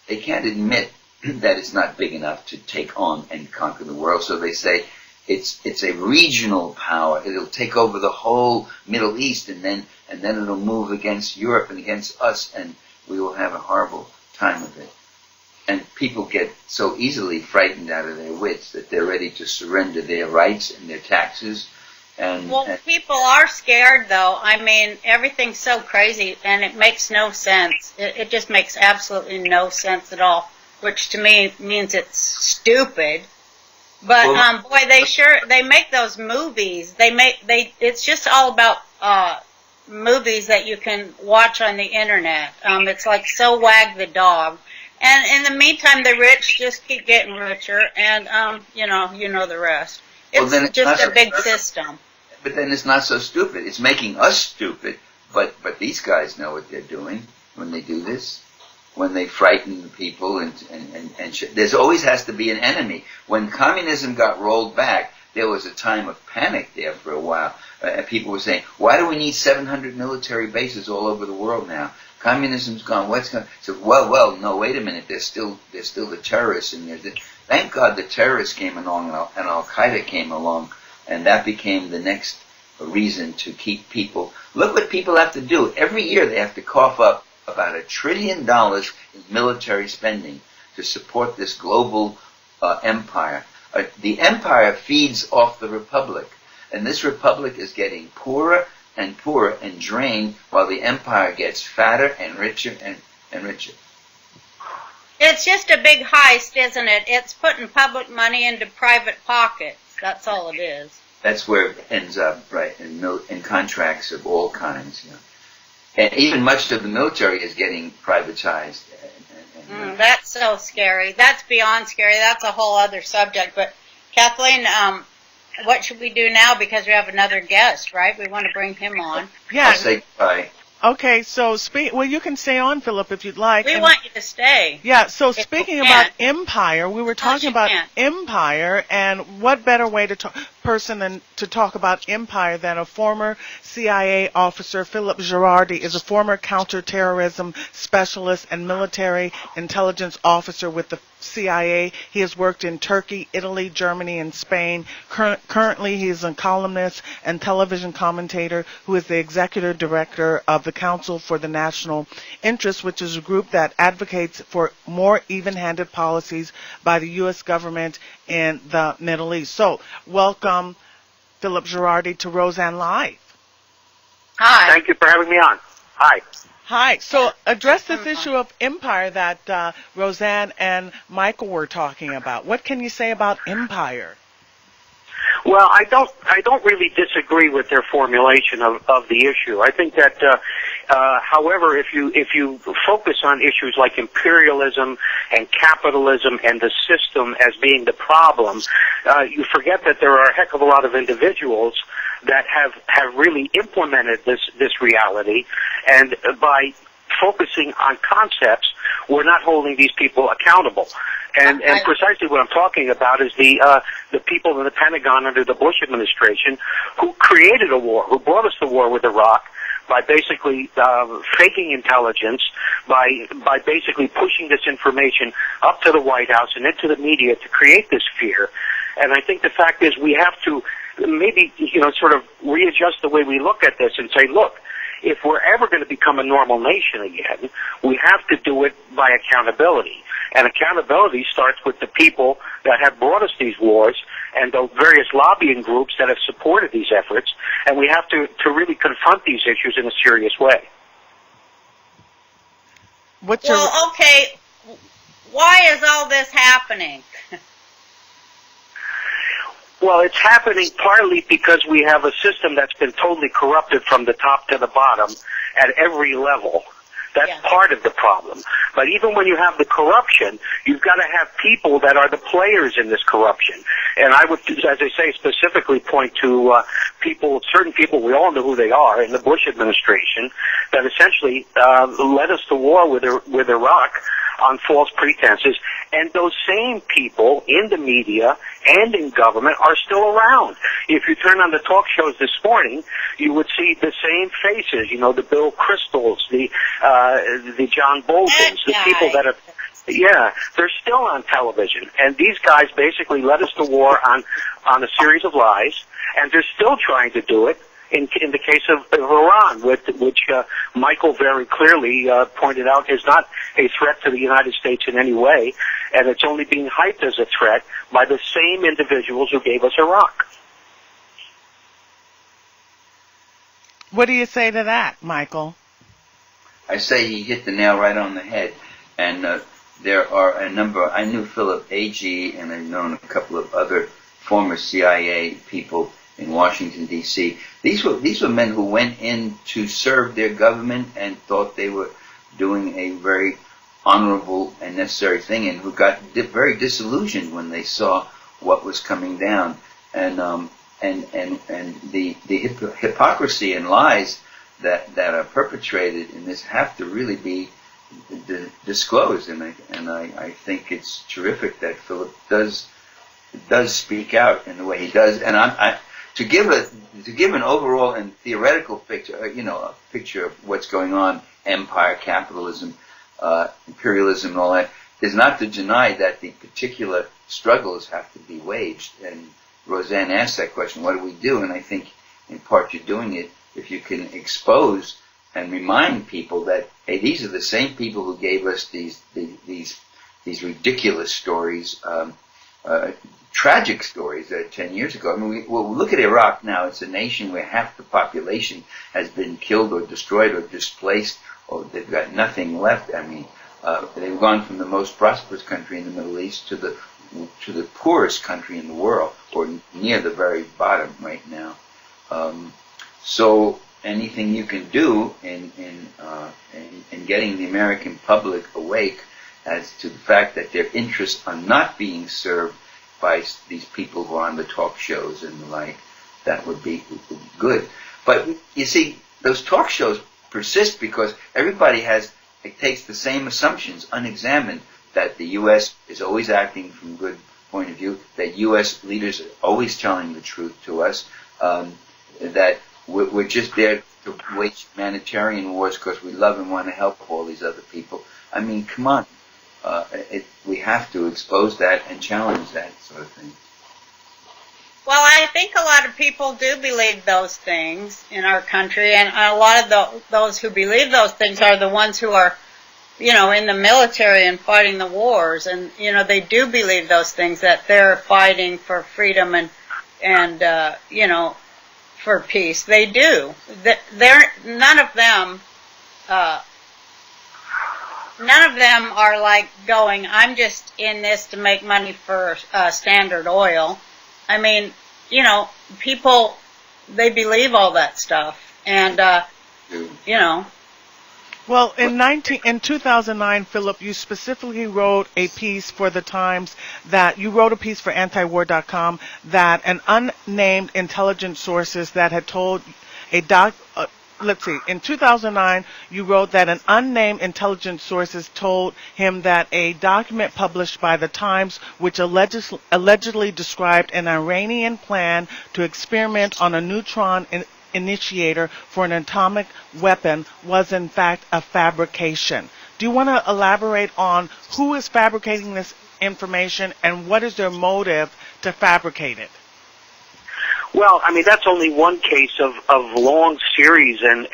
they can't admit that it's not big enough to take on and conquer the world. So they say it's a regional power. It'll take over the whole Middle East, and then it'll move against Europe and against us, and we will have a horrible time of it. And people get so easily frightened out of their wits that they're ready to surrender their rights and their taxes. And people are scared, though. I mean, everything's so crazy, and it makes no sense. It just makes absolutely no sense at all, which to me means it's stupid. But boy, they make those movies. It's just all about movies that you can watch on the internet. It's like So Wag the Dog. And in the meantime, the rich just keep getting richer, and you know the rest. It's just a big system. But then it's not so stupid. It's making us stupid. But these guys know what they're doing when they do this. When they frighten the people and there's always has to be an enemy. When communism got rolled back, there was a time of panic there for a while. People were saying, "Why do we need 700 military bases all over the world now? Communism's gone. What's going?" So, well, no, wait a minute. There's still the terrorists in there. Thank God the terrorists came along and Al Qaeda came along, and that became the next reason to keep people. Look what people have to do. Every year they have to cough up about $1 trillion in military spending to support this global empire. The empire feeds off the republic, and this republic is getting poorer and poorer and drained while the empire gets fatter and richer and richer. It's just a big heist, isn't it? It's putting public money into private pockets. That's all it is. That's where it ends up, right, in contracts of all kinds, you know. And even much of the military is getting privatized. That's so scary. That's beyond scary. That's a whole other subject. But, Kathleen, what should we do now? Because we have another guest, right? We want to bring him on. Yeah. I'll say goodbye. Okay, so you can stay on, Phillip, if you'd like. We want you to stay. Yeah, so speaking about empire, we were talking about empire, and what better way to person than to talk about empire than a former CIA officer. Phillip Giraldi is a former counterterrorism specialist and military intelligence officer with the CIA. He has worked in Turkey, Italy, Germany, and Spain. Currently, he is a columnist and television commentator who is the executive director of the Council for the National Interest, which is a group that advocates for more even-handed policies by the U.S. government in the Middle East. So, welcome, Phillip Giraldi, to Roseanne Live. Hi. Thank you for having me on. Hi. Hi. So address this issue of empire that Roseanne and Michael were talking about. What can you say about empire? Well, I don't really disagree with their formulation of the issue. I think that, however, if you focus on issues like imperialism and capitalism and the system as being the problem, you forget that there are a heck of a lot of individuals that have really implemented this reality, and by focusing on concepts, we're not holding these people accountable. And precisely what I'm talking about is the people in the Pentagon under the Bush administration who created a war, who brought us the war with Iraq by basically faking intelligence, by basically pushing this information up to the White House and into the media to create this fear. And I think the fact is we have to maybe, sort of readjust the way we look at this and say, look, if we're ever going to become a normal nation again, we have to do it by accountability. And accountability starts with the people that have brought us these wars and the various lobbying groups that have supported these efforts. And we have to really confront these issues in a serious way. Okay, why is all this happening? Well, it's happening partly because we have a system that's been totally corrupted from the top to the bottom at every level. That's part of the problem. But even when you have the corruption, you've got to have people that are the players in this corruption. And I would, as I say, specifically point to certain people, we all know who they are, in the Bush administration, that essentially led us to war with Iraq on false pretenses. And those same people in the media and in government are still around. If you turn on the talk shows this morning, you would see the same faces, the Bill Cristols, the John Boltons, the people that have Yeah, they're still on television, and these guys basically led us to war on a series of lies, and they're still trying to do it in the case of Iran, which Michael very clearly pointed out is not a threat to the United States in any way, and it's only being hyped as a threat by the same individuals who gave us Iraq. What do you say to that, Michael? I say he hit the nail right on the head, and there are a number. I knew Phillip AG, and I've known a couple of other former CIA people in Washington, D.C. These were men who went in to serve their government and thought they were doing a very honorable and necessary thing, and who got very disillusioned when they saw what was coming down, and the hypocrisy and lies that are perpetrated in this have to really be disclosed, and I think it's terrific that Phillip does speak out in the way he does, and to give an overall and theoretical picture, a picture of what's going on, empire, capitalism, imperialism, and all that, is not to deny that the particular struggles have to be waged. And Roseanne asked that question, what do we do? And I think in part you're doing it if you can expose and remind people that, hey, these are the same people who gave us these ridiculous stories, tragic stories 10 years ago. I mean, we look at Iraq now. It's a nation where half the population has been killed or destroyed or displaced, or they've got nothing left. I mean, they've gone from the most prosperous country in the Middle East to the poorest country in the world, or near the very bottom right now. So anything you can do in getting the American public awake as to the fact that their interests are not being served by these people who are on the talk shows and the like, that would be good. But you see, those talk shows persist because everybody takes the same assumptions unexamined, that the U.S. is always acting from a good point of view, that U.S. leaders are always telling the truth to us, that we're just there to wage humanitarian wars because we love and want to help all these other people. I mean, come on. We have to expose that and challenge that sort of thing. Well, I think a lot of people do believe those things in our country, and a lot of those who believe those things are the ones who are, in the military and fighting the wars, and they do believe those things, that they're fighting for freedom and for peace. They do. None of them are like going, I'm just in this to make money for Standard Oil. I mean, people, they believe all that stuff. And, Well, in 2009, Phillip, you specifically wrote a piece for the Times you wrote a piece for antiwar.com that an unnamed intelligence sources that had told in 2009, you wrote that an unnamed intelligence sources told him that a document published by the Times, which allegedly described an Iranian plan to experiment on a neutron initiator for an atomic weapon, was in fact a fabrication. Do you want to elaborate on who is fabricating this information and what is their motive to fabricate it? Well, I mean, that's only one case of long series and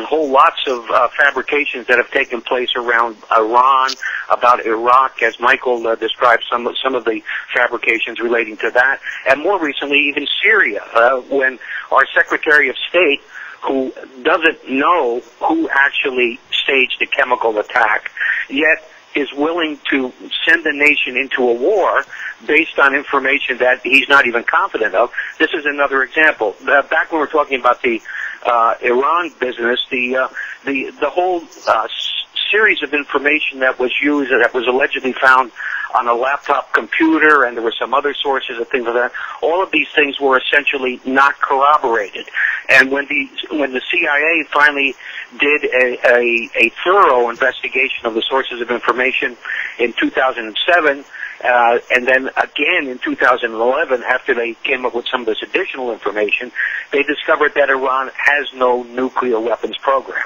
whole lots of fabrications that have taken place around Iran, about Iraq, as Michael described some of the fabrications relating to that, and more recently even Syria, when our Secretary of State, who doesn't know who actually staged the chemical attack, yet is willing to send the nation into a war based on information that he's not even confident of. This is another example. Back when we were talking about the Iran business, the whole series of information that was used, that was allegedly found on a laptop computer, and there were some other sources of things like that. All of these things were essentially not corroborated. And when the CIA finally did a thorough investigation of the sources of information in 2007, and then again in 2011, after they came up with some of this additional information, they discovered that Iran has no nuclear weapons program.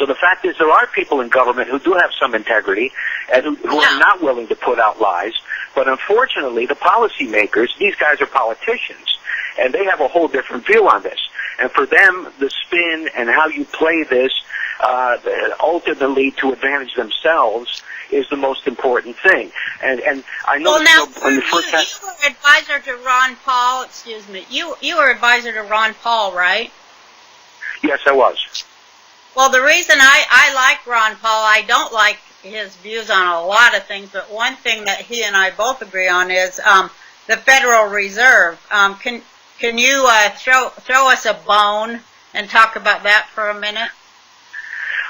So the fact is, there are people in government who do have some integrity and who are not willing to put out lies. But unfortunately, the policymakers, these guys are politicians, and they have a whole different view on this. And for them, the spin and how you play this, ultimately to advantage themselves, is the most important thing. And I know you were advisor to Ron Paul. Excuse me. You were advisor to Ron Paul, right? Yes, I was. Well, the reason I like Ron Paul, I don't like his views on a lot of things, but one thing that he and I both agree on is the Federal Reserve. Can you throw us a bone and talk about that for a minute?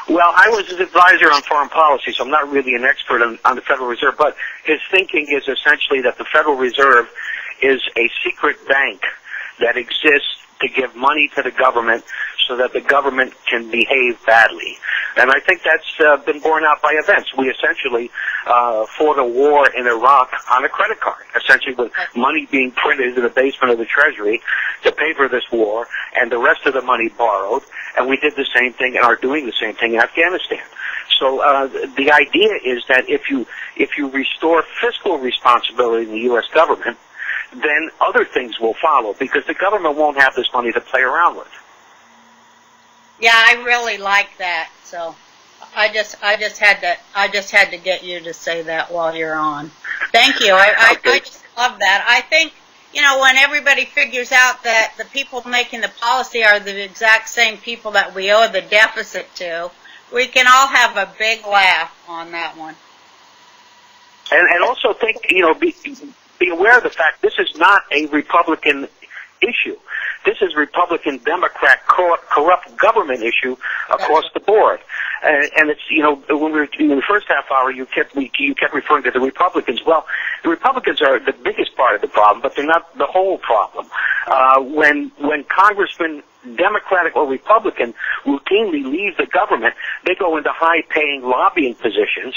Well, I was his advisor on foreign policy, so I'm not really an expert on the Federal Reserve, but his thinking is essentially that the Federal Reserve is a secret bank that exists to give money to the government so that the government can behave badly. And I think that's been borne out by events. We essentially fought a war in Iraq on a credit card, essentially with money being printed in the basement of the Treasury to pay for this war, and the rest of the money borrowed. And we did the same thing and are doing the same thing in Afghanistan. So the idea is that if you restore fiscal responsibility in the U.S. government, then other things will follow, because the government won't have this money to play around with. Yeah, I really like that. So I just had to get you to say that while you're on. Thank you. I just love that. I think, when everybody figures out that the people making the policy are the exact same people that we owe the deficit to, we can all have a big laugh on that one. And also think, be aware of the fact this is not a Republican issue. This is Republican, Democrat, corrupt government issue across the board. And it's, when we were in the first half hour, you kept referring to the Republicans. Well, the Republicans are the biggest part of the problem, but they're not the whole problem. When congressmen, Democratic or Republican, routinely leave the government, they go into high-paying lobbying positions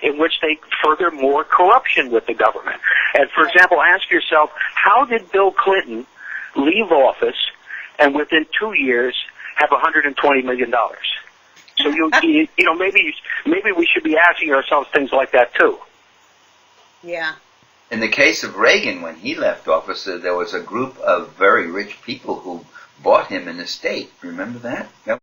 in which they further more corruption with the government. And, for example, ask yourself, how did Bill Clinton leave office and within 2 years have $120 million? So, maybe we should be asking ourselves things like that, too. Yeah. In the case of Reagan, when he left office, there was a group of very rich people who bought him an estate. Remember that? Yep.